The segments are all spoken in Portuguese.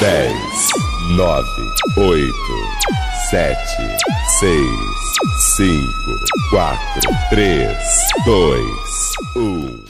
10, 9, 8, 7, 6, 5, 4, 3, 2, 1.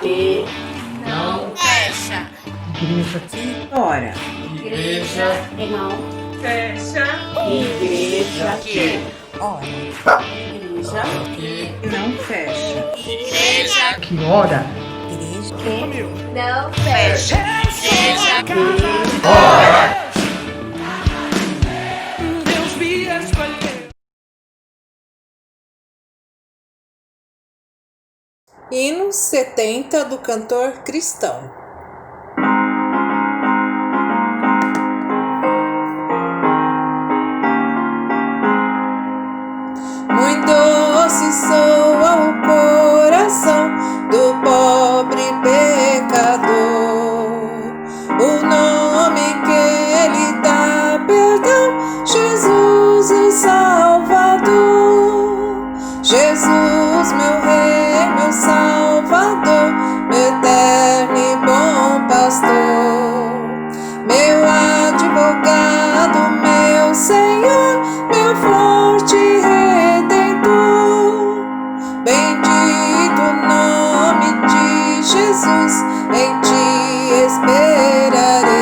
que não fecha. Igreja que ora. Igreja que não fecha. Igreja que ora. Igreja que não fecha. Igreja Que ora. Igreja que não fecha. Igreja que Ora. Deus me escolheu. Hino 70 do cantor cristão. Muito doce soa o coração do pobre pecador. O nome que ele dá perdão, Jesus o Salvador. Jesus, meu Rei, meu Salvador, meu eterno e bom pastor, meu advogado, meu Senhor, meu forte Redentor. Bendito o nome de Jesus, em ti esperarei.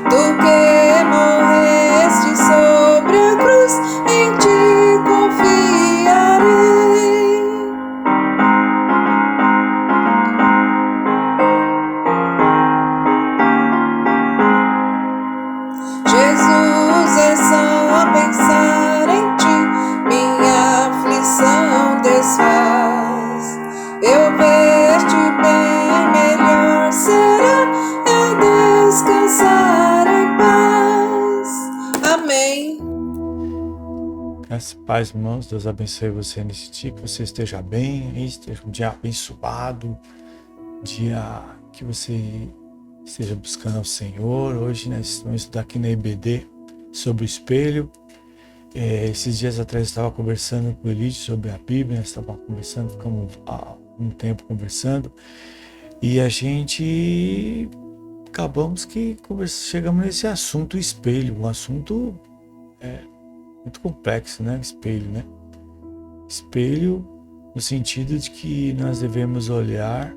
Tu que morreste sobre a cruz, em ti confiarei. Jesus, é só pensar em ti, minha aflição desfaz. Eu ver-te bem melhor será, é descansar em paz. Amém. Graças e paz, irmãos. Deus abençoe você nesse dia, que você esteja bem, esteja um dia abençoado, dia que você esteja buscando ao Senhor. Hoje nós vamos estudar aqui na EBD sobre o espelho. Esses dias atrás eu estava conversando com o Elite sobre a Bíblia, nós estávamos conversando, ficamos há um tempo conversando, e a gente acabamos que chegamos nesse assunto, o espelho, um assunto muito complexo, né? Espelho, né? Espelho no sentido de que nós devemos olhar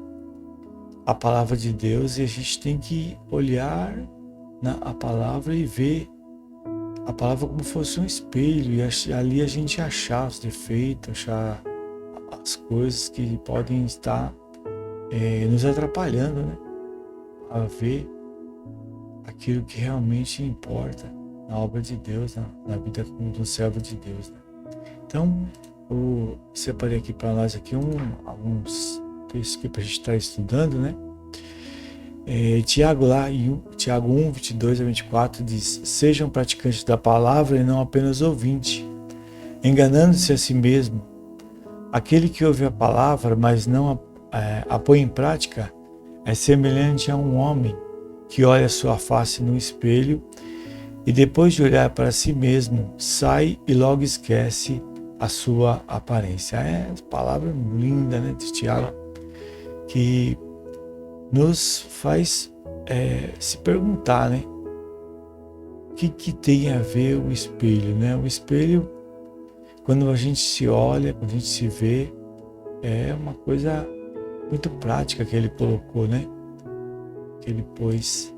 a palavra de Deus e a gente tem que olhar a palavra e ver a palavra como fosse um espelho, e ali a gente achar os defeitos, achar as coisas que podem estar nos atrapalhando, né? A ver aquilo que realmente importa na obra de Deus, na vida do servo de Deus, né? Então, eu separei aqui para nós aqui alguns textos que para a gente estar estudando, né? Tiago 1, 22 a 24 diz: sejam praticantes da palavra e não apenas ouvintes, enganando-se a si mesmo. Aquele que ouve a palavra, mas não a põe em prática, é semelhante a um homem que olha sua face no espelho e depois de olhar para si mesmo, sai e logo esquece a sua aparência. É palavra linda, né, de Tiago, que nos faz se perguntar, né, o que tem a ver o espelho, né? O espelho, quando a gente se olha, quando a gente se vê, é uma coisa muito prática que ele colocou, né? Que ele pôs.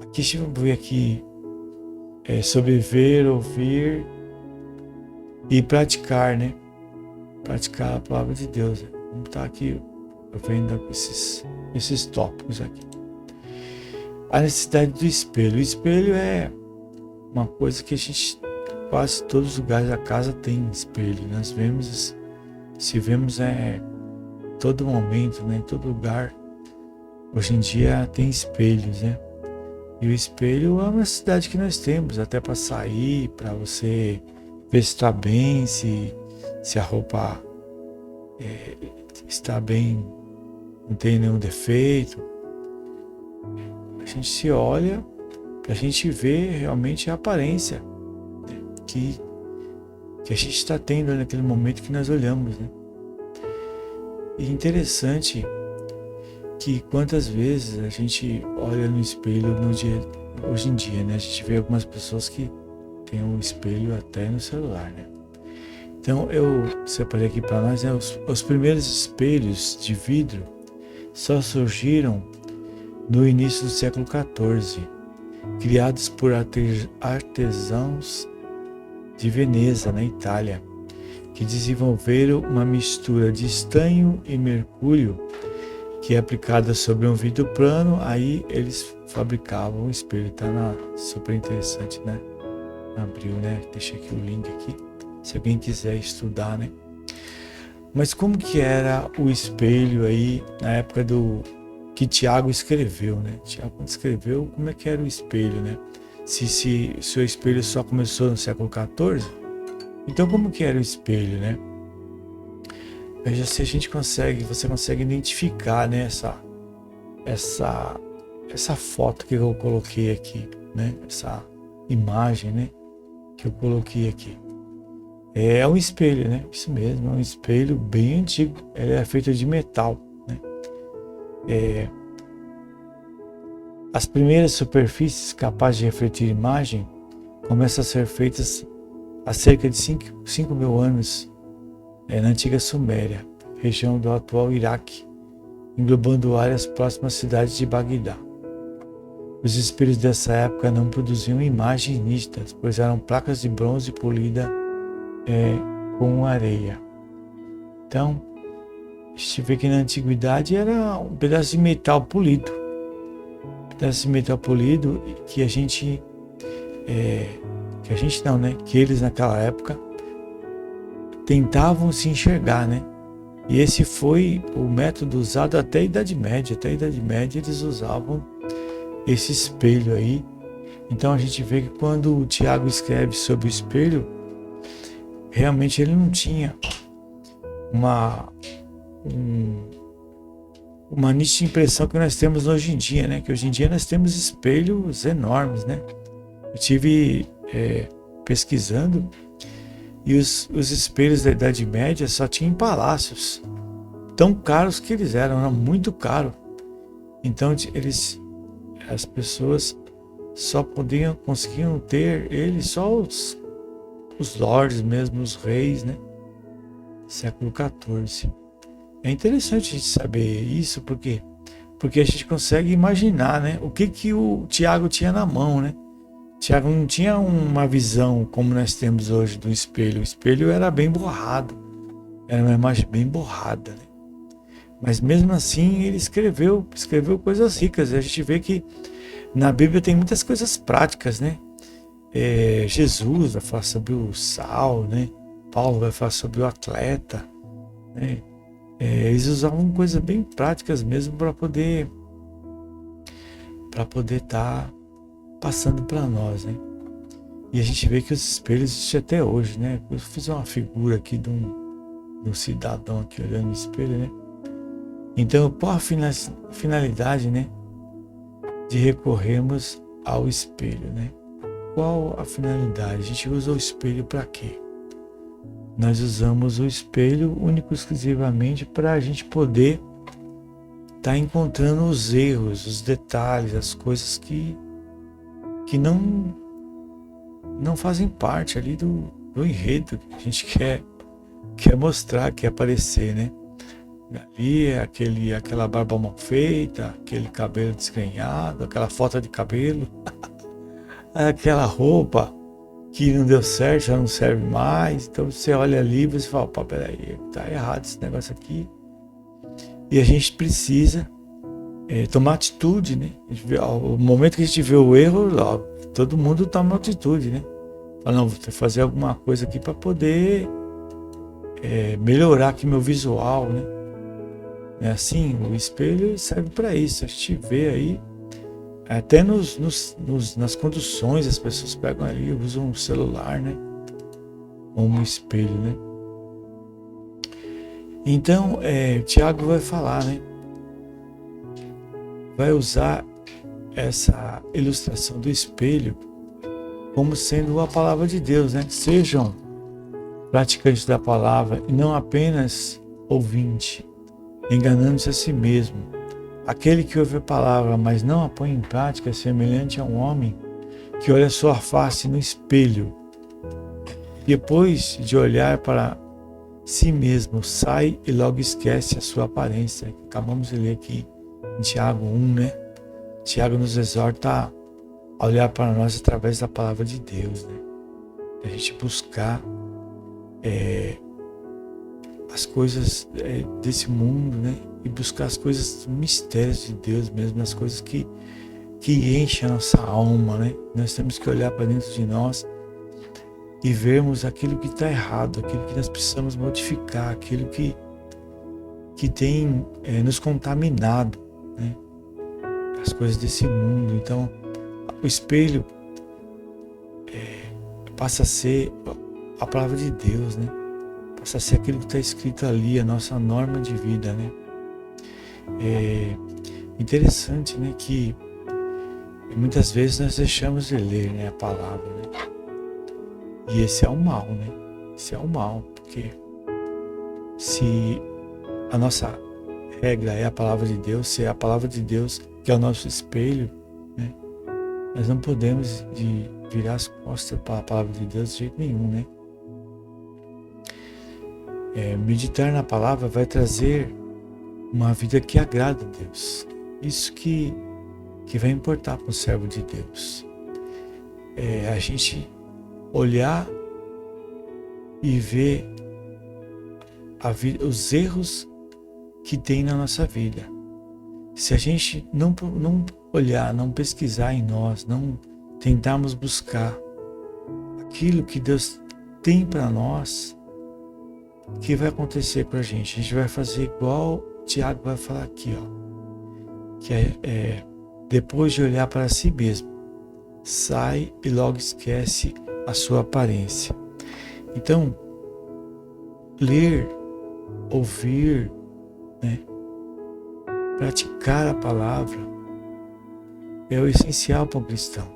Aqui, deixa eu ver aqui, sobre ver, ouvir e praticar, né? Praticar a palavra de Deus. Vamos estar aqui vendo esses tópicos aqui. A necessidade do espelho. O espelho é uma coisa que a gente, quase todos os lugares da casa tem espelho. Nós vemos, se vemos todo momento, né? Em todo lugar. Hoje em dia tem espelhos, né? E o espelho é uma necessidade que nós temos, até para sair, para você ver se está bem, se a roupa está bem, não tem nenhum defeito. A gente se olha para a gente ver realmente a aparência, né, que a gente está tendo naquele momento que nós olhamos, né? E interessante que quantas vezes a gente olha no espelho hoje em dia, né? A gente vê algumas pessoas que têm um espelho até no celular, né? Então eu separei aqui para nós, né, os primeiros espelhos de vidro só surgiram no início do século XIV, criados por artesãos de Veneza, na Itália, que desenvolveram uma mistura de estanho e mercúrio que é aplicada sobre um vidro plano. Aí eles fabricavam o espelho. Tá super interessante, né? Abriu, né? Deixa aqui o link aqui, se alguém quiser estudar, né? Mas como que era o espelho aí na época que Tiago escreveu, né? Tiago, quando escreveu, como é que era o espelho, né? Se o seu espelho só começou no século XIV, então como que era o espelho, né? Veja se você consegue identificar, né, essa foto que eu coloquei aqui, né? Essa imagem, né, que eu coloquei aqui. É um espelho, né? Isso mesmo, é um espelho bem antigo. Ele é feito de metal, né? As primeiras superfícies capazes de refletir imagem começam a ser feitas há cerca de 5 mil anos na antiga Suméria, região do atual Iraque, englobando áreas próximas à cidade de Bagdá. Os espelhos dessa época não produziam imagens nítidas, pois eram placas de bronze polida com areia. Então, a gente vê que na antiguidade era um pedaço de metal polido. Que a gente não, né? Que eles naquela época tentavam se enxergar, né? E esse foi o método usado até a Idade Média. Até a Idade Média eles usavam esse espelho aí. Então a gente vê que quando o Tiago escreve sobre o espelho, realmente ele não tinha uma nítida impressão que nós temos hoje em dia, né? Que hoje em dia nós temos espelhos enormes, né? Eu tive pesquisando, e os espelhos da Idade Média só tinham em palácios, tão caros que eles eram muito caros. Então as pessoas só conseguiam ter eles, só os lords mesmo, os reis, né? Século XIV. É interessante a gente saber isso, porque a gente consegue imaginar, né? O que o Tiago tinha na mão, né? Tiago não tinha uma visão como nós temos hoje do espelho. O espelho era bem borrado, era uma imagem bem borrada, né? Mas mesmo assim ele escreveu coisas ricas. A gente vê que na Bíblia tem muitas coisas práticas, né? Jesus vai falar sobre o sal, né? Paulo vai falar sobre o atleta, né? Eles usavam coisas bem práticas mesmo para poder estar passando para nós, né? E a gente vê que os espelhos existem até hoje, né? Eu fiz uma figura aqui de um cidadão aqui olhando no espelho, né? Então, qual a finalidade, né, de recorrermos ao espelho, né? Qual a finalidade? A gente usa o espelho para quê? nós usamos o espelho único e exclusivamente para a gente poder estar encontrando os erros, os detalhes, as coisas que não fazem parte ali do enredo que a gente quer mostrar, quer aparecer, né? Ali é aquela barba mal feita, aquele cabelo desgrenhado, aquela falta de cabelo, aquela roupa que não deu certo, já não serve mais. Então você olha ali e você fala, opa, peraí, tá errado esse negócio aqui. E a gente precisa tomar atitude, né? O momento que a gente vê o erro, todo mundo toma atitude, né? Fala, não, vou ter que fazer alguma coisa aqui para poder melhorar aqui meu visual, né? É assim, o espelho serve para isso. A gente vê aí, até nas conduções, as pessoas pegam ali, usam um celular, né? Como um espelho, né? Então, Tiago vai falar, né? Vai usar essa ilustração do espelho como sendo a palavra de Deus, né? Sejam praticantes da palavra e não apenas ouvinte, enganando-se a si mesmo. Aquele que ouve a palavra, mas não a põe em prática, é semelhante a um homem que olha sua face no espelho. Depois de olhar para si mesmo, sai e logo esquece a sua aparência. Acabamos de ler aqui em Tiago 1, né? Tiago nos exorta a olhar para nós através da palavra de Deus, né? A gente buscar as coisas desse mundo, né? E buscar as coisas, mistérios de Deus mesmo, as coisas que enchem a nossa alma, né? Nós temos que olhar para dentro de nós e vermos aquilo que está errado, aquilo que nós precisamos modificar, aquilo que tem nos contaminado, né? As coisas desse mundo. Então, o espelho passa a ser a palavra de Deus, né? Passa a ser aquilo que está escrito ali, a nossa norma de vida, né? É interessante, né, que muitas vezes nós deixamos de ler, né, a palavra, né? E esse é o mal, né? Esse é o mal, porque se a nossa regra é a palavra de Deus, se é a palavra de Deus que é o nosso espelho, né? Nós não podemos virar as costas para a palavra de Deus de jeito nenhum, né? Meditar na palavra vai trazer uma vida que agrada a Deus. Isso que vai importar para o servo de Deus. A gente olhar e ver os erros que tem na nossa vida. Se a gente não olhar, não pesquisar em nós, não tentarmos buscar aquilo que Deus tem para nós, o que vai acontecer com a gente? A gente vai fazer igual Tiago vai falar aqui, ó, que depois de olhar para si mesmo, sai e logo esquece a sua aparência. Então, ler, ouvir, né, praticar a palavra é o essencial para um cristão.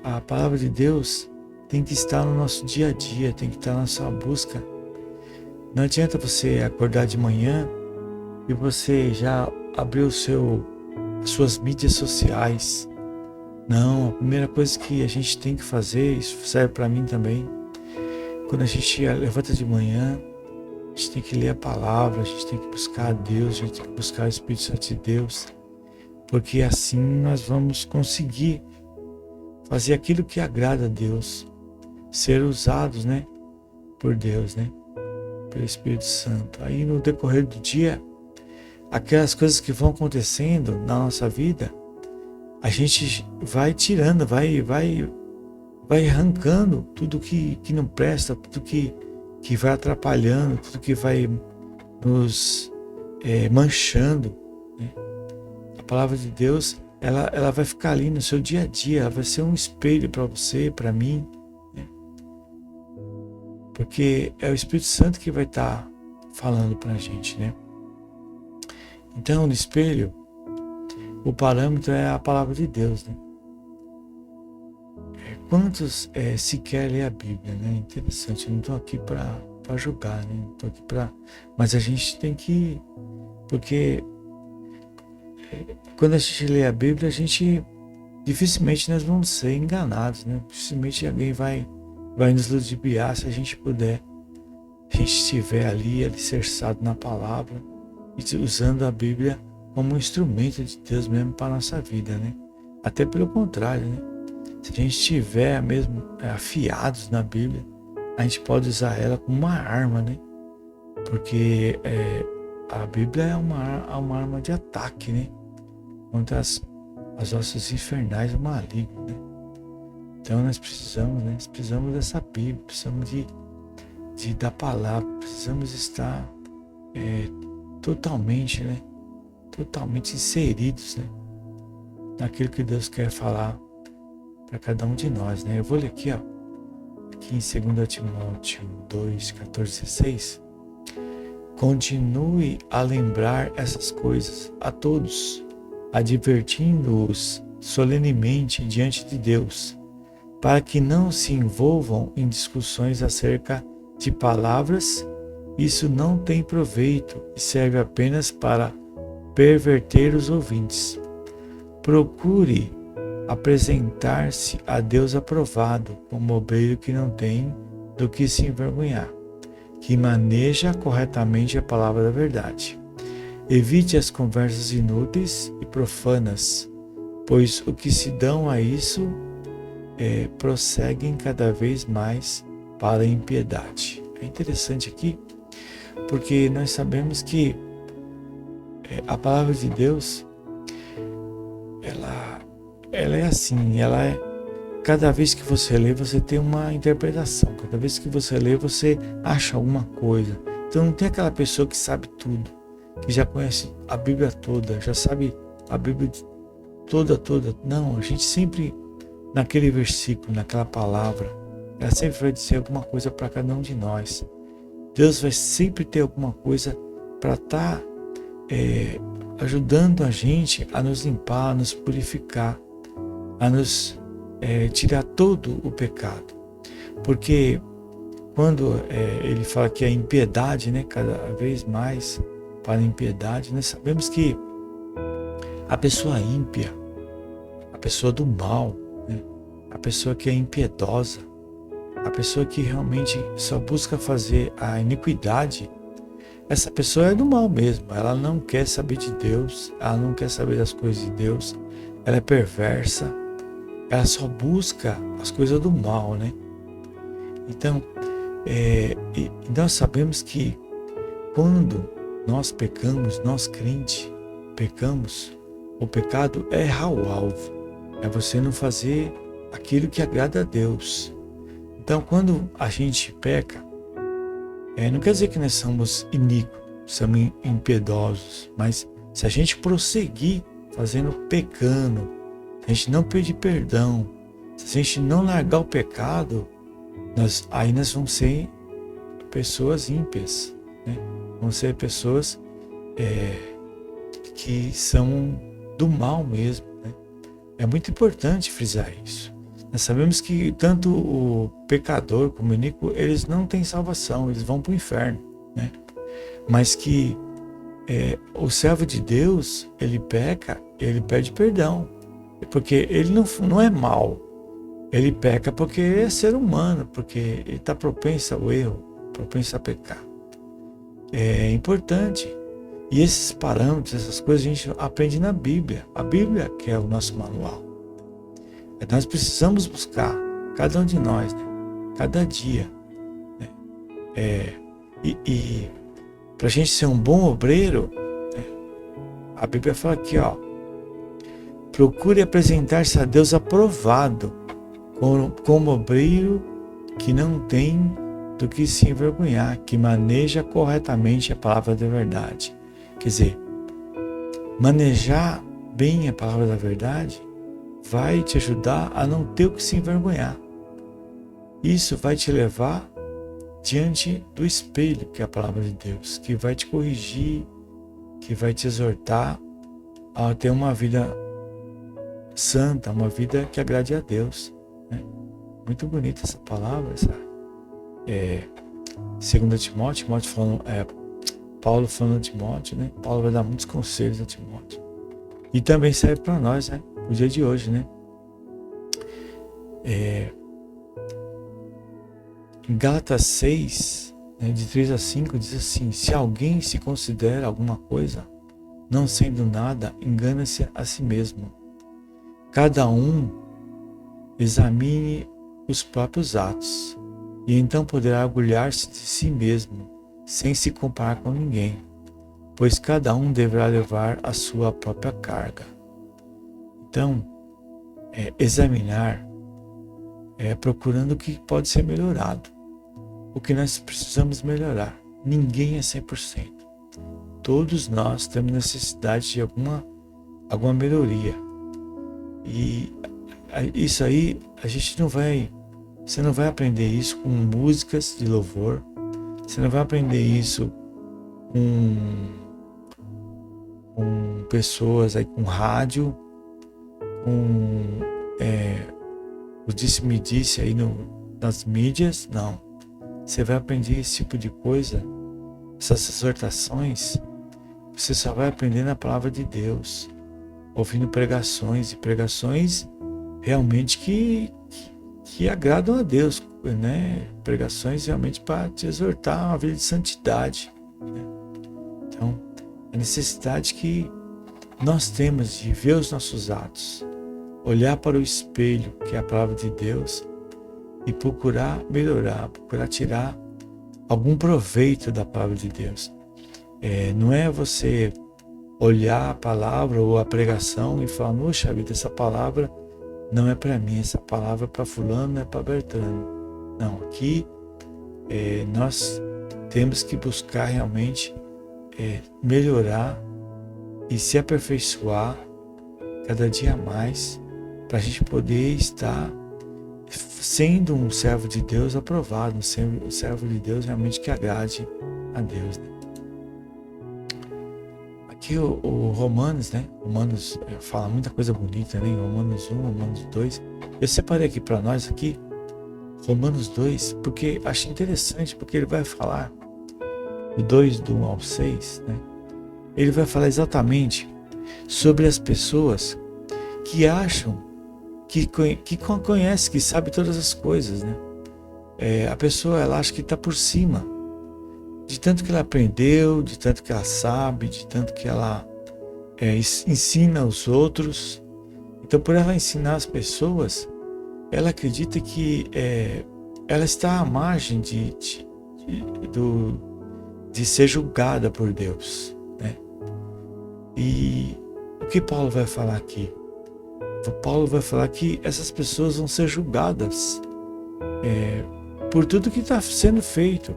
A palavra de Deus tem que estar no nosso dia a dia, tem que estar na sua busca. Não adianta você acordar de manhã e você já abrir as suas mídias sociais. Não, a primeira coisa que a gente tem que fazer, isso serve para mim também, quando a gente levanta de manhã, a gente tem que ler a palavra, a gente tem que buscar a Deus, a gente tem que buscar o Espírito Santo de Deus, porque assim nós vamos conseguir fazer aquilo que agrada a Deus, ser usados, né, por Deus, né, pelo Espírito Santo. Aí no decorrer do dia, aquelas coisas que vão acontecendo na nossa vida, a gente vai tirando, vai arrancando tudo que não presta, tudo que vai atrapalhando, tudo que vai nos manchando, né? A palavra de Deus, ela vai ficar ali no seu dia a dia, ela vai ser um espelho para você, para mim, né? Porque é o Espírito Santo que vai estar falando para a gente, né? Então, no espelho, o parâmetro é a palavra de Deus, né? quantos sequer lê a Bíblia, né? Interessante, eu não estou aqui para julgar, né? Não tô aqui mas a gente tem que... Porque quando a gente lê a Bíblia, dificilmente nós vamos ser enganados, né? Dificilmente alguém vai nos ludibriar se a gente puder. A gente estiver ali alicerçado na palavra e usando a Bíblia como um instrumento de Deus mesmo para a nossa vida, né? Até pelo contrário, né? Se a gente estiver mesmo afiados na Bíblia, a gente pode usar ela como uma arma, né? Porque a Bíblia é uma arma de ataque, né? Contra as ossos infernais do maligno, né? Então nós precisamos dessa Bíblia, precisamos da palavra, precisamos estar totalmente, né? Totalmente inseridos, né? Naquilo que Deus quer falar para cada um de nós, né? Eu vou ler aqui, aqui em 2 Timóteo 2, 14, 16. Continue a lembrar essas coisas a todos, advertindo-os solenemente diante de Deus, para que não se envolvam em discussões acerca de palavras. Isso não tem proveito e serve apenas para perverter os ouvintes. Procure apresentar-se a Deus aprovado, como obreiro que não tem do que se envergonhar, que maneja corretamente a palavra da verdade. Evite as conversas inúteis e profanas, pois o que se dão a isso prosseguem cada vez mais para a impiedade. É interessante aqui, porque nós sabemos que a palavra de Deus, ela é assim, cada vez que você lê, você tem uma interpretação, cada vez que você lê, você acha alguma coisa. Então não tem aquela pessoa que sabe tudo, que já conhece a Bíblia toda, já sabe a Bíblia toda. Não, a gente sempre, naquele versículo, naquela palavra, ela sempre vai dizer alguma coisa para cada um de nós. Deus vai sempre ter alguma coisa para estar ajudando a gente a nos limpar, a nos purificar, a nos tirar todo o pecado. Porque quando ele fala que a impiedade, né, cada vez mais para a impiedade, nós sabemos que a pessoa ímpia, a pessoa do mal, né, a pessoa que é impiedosa, a pessoa que realmente só busca fazer a iniquidade, essa pessoa é do mal mesmo. Ela não quer saber de Deus, ela não quer saber das coisas de Deus, ela é perversa, ela só busca as coisas do mal, né? Então, nós sabemos que quando nós pecamos, nós crentes pecamos, o pecado é errar o alvo, é você não fazer aquilo que agrada a Deus. Então, quando a gente peca, não quer dizer que nós somos iníquos, somos impiedosos, mas se a gente prosseguir pecando, se a gente não pedir perdão, se a gente não largar o pecado, aí nós vamos ser pessoas ímpias, né? Vão ser pessoas que são do mal mesmo, né? É muito importante frisar isso. Nós sabemos que tanto o pecador como o iníquo, eles não têm salvação, eles vão para o inferno, né? Mas que o servo de Deus, ele peca, ele pede perdão, porque ele não é mau, ele peca porque ele é ser humano, porque ele está propenso ao erro, propenso a pecar. É importante. E esses parâmetros, essas coisas a gente aprende na Bíblia. A Bíblia que é o nosso manual. Nós precisamos buscar, cada um de nós, né? Cada dia, né? E para a gente ser um bom obreiro, né? A Bíblia fala aqui, procure apresentar-se a Deus aprovado, como obreiro que não tem do que se envergonhar, que maneja corretamente a palavra da verdade. Quer dizer, manejar bem a palavra da verdade vai te ajudar a não ter o que se envergonhar. Isso vai te levar diante do espelho, que é a palavra de Deus, que vai te corrigir, que vai te exortar a ter uma vida santa, uma vida que agrade a Deus, né? muito bonita essa palavra, sabe? 2 Timóteo falando, Paulo falando a Timóteo, né? Paulo vai dar muitos conselhos a Timóteo. E também serve para nós, né? O dia de hoje, né? Em Gálatas 6, né, de 3 a 5, diz assim: se alguém se considera alguma coisa, não sendo nada, engana-se a si mesmo. Cada um examine os próprios atos, e então poderá orgulhar-se de si mesmo, sem se comparar com ninguém, pois cada um deverá levar a sua própria carga. Então, examinar procurando o que pode ser melhorado, o que nós precisamos melhorar. Ninguém é 100%. Todos nós temos necessidade de alguma melhoria. E isso aí, você não vai aprender isso com músicas de louvor, você não vai aprender isso com pessoas aí, com rádio, com o disse-me-disse aí nas mídias. Não. Você vai aprender esse tipo de coisa, essas exortações, você só vai aprender na palavra de Deus, ouvindo pregações realmente que agradam a Deus, né? Pregações realmente para te exortar a uma vida de santidade, né? Então, a necessidade que nós temos de ver os nossos atos, olhar para o espelho, que é a palavra de Deus, e procurar melhorar, procurar tirar algum proveito da palavra de Deus. Não é você olhar a palavra ou a pregação e falar: "Poxa vida, essa palavra não é para mim, essa palavra é para fulano, não é para Bertano". Não, aqui nós temos que buscar realmente melhorar e se aperfeiçoar cada dia mais, para a gente poder estar sendo um servo de Deus aprovado, um servo de Deus realmente que agrade a Deus, né? Aqui o Romanos, né? Romanos fala muita coisa bonita, né? Romanos 1, Romanos 2. Eu separei aqui para nós aqui Romanos 2, porque acho interessante, porque ele vai falar o 2 do 1 ao 6, né? Ele vai falar exatamente sobre as pessoas que acham que conhece, que sabe todas as coisas, né? A pessoa, ela acha que está por cima, de tanto que ela aprendeu, de tanto que ela sabe, de tanto que ela ensina os outros. Então, por ela ensinar as pessoas, ela acredita que ela está à margem de ser julgada por Deus, né? E o que Paulo vai falar aqui? Paulo vai falar que essas pessoas vão ser julgadas por tudo que está sendo feito.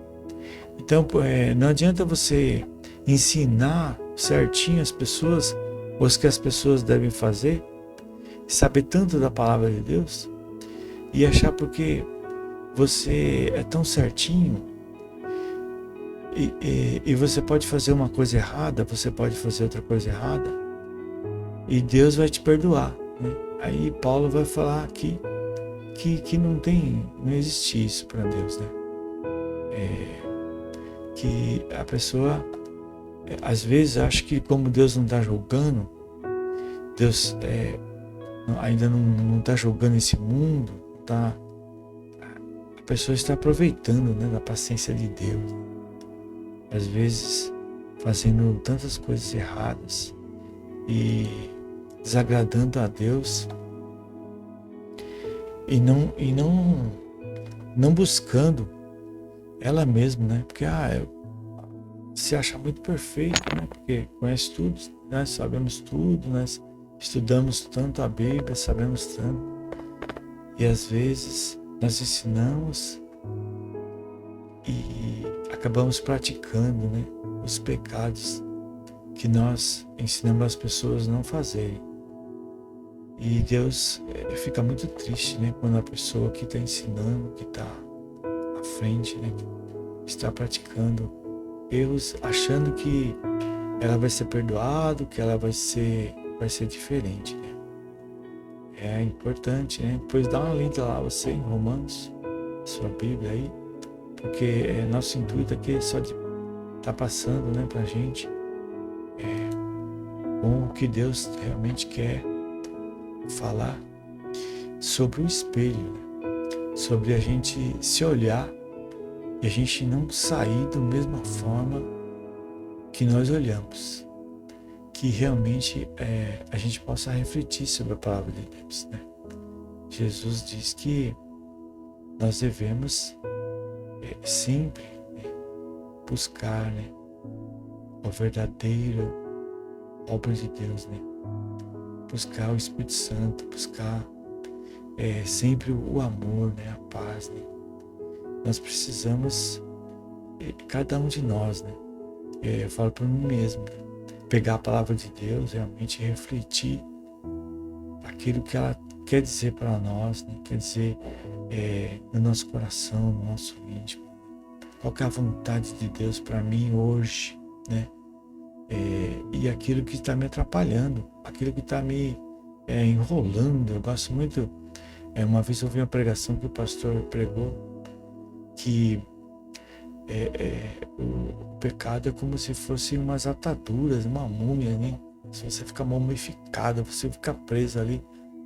Então, não adianta você ensinar certinho as pessoas o que as pessoas devem fazer, saber tanto da palavra de Deus e achar porque você é tão certinho e você pode fazer uma coisa errada, você pode fazer outra coisa errada e Deus vai te perdoar, né? Aí Paulo vai falar aqui que não existe isso para Deus, né? Que a pessoa às vezes acha que como Deus não está julgando, Deus ainda não está julgando esse mundo, a pessoa está aproveitando, né, da paciência de Deus, às vezes fazendo tantas coisas erradas e desagradando a Deus e não buscando ela mesma, né? Porque se acha muito perfeito, né? Porque conhece tudo, nós sabemos tudo, nós estudamos tanto a Bíblia, sabemos tanto, e às vezes nós ensinamos e acabamos praticando, né, os pecados que nós ensinamos as pessoas a não fazerem. E Deus fica muito triste, né, quando a pessoa que está ensinando, que está à frente, né, está praticando erros, achando que ela vai ser perdoada, que ela vai ser diferente, né? é importante, né? Depois dá uma lida lá você em Romanos, sua Bíblia aí, porque nosso intuito aqui é só de estar passando, né, pra gente com o que Deus realmente quer falar sobre o espelho, né? Sobre a gente se olhar e a gente não sair da mesma forma que nós olhamos, que realmente a gente possa refletir sobre a palavra de Deus, né? Jesus diz que nós devemos sempre, né, buscar, né, a verdadeira obra de Deus, né? Buscar o Espírito Santo, buscar sempre o amor, né, a paz, né? Nós precisamos, cada um de nós, né? Eu falo para mim mesmo, né? Pegar a palavra de Deus, realmente refletir aquilo que ela quer dizer para nós, né? Quer dizer no nosso coração, no nosso íntimo. Qual que é a vontade de Deus para mim hoje, né? E aquilo que está me atrapalhando, aquilo que está me enrolando. Eu gosto muito. Uma vez eu ouvi uma pregação que o pastor pregou que o pecado é como se fosse umas ataduras, uma múmia, né? Se você fica mumificado, você fica preso ali,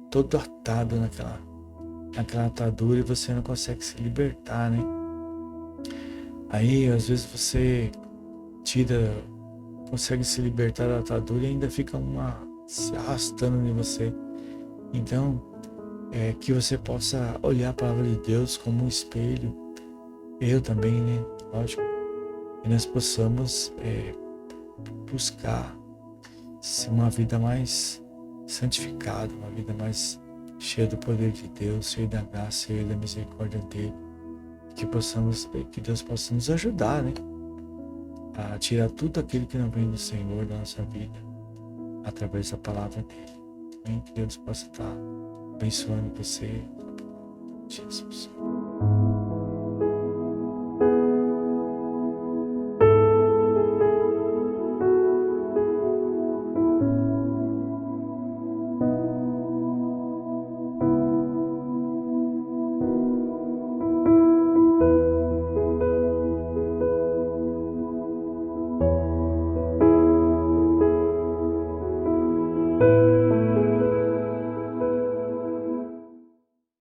todo atado naquela atadura e você não consegue se libertar, né? Aí às vezes você consegue se libertar da atadura e ainda fica se arrastando em você. Então, que você possa olhar a palavra de Deus como um espelho, eu também, né? Lógico, e nós possamos buscar ser uma vida mais santificada, uma vida mais cheia do poder de Deus, cheia da graça, cheia da misericórdia dele, que Deus possa nos ajudar, né? A tirar tudo aquilo que não vem do Senhor da nossa vida, através da palavra dele. Amém? Que Deus possa estar abençoando você, Jesus.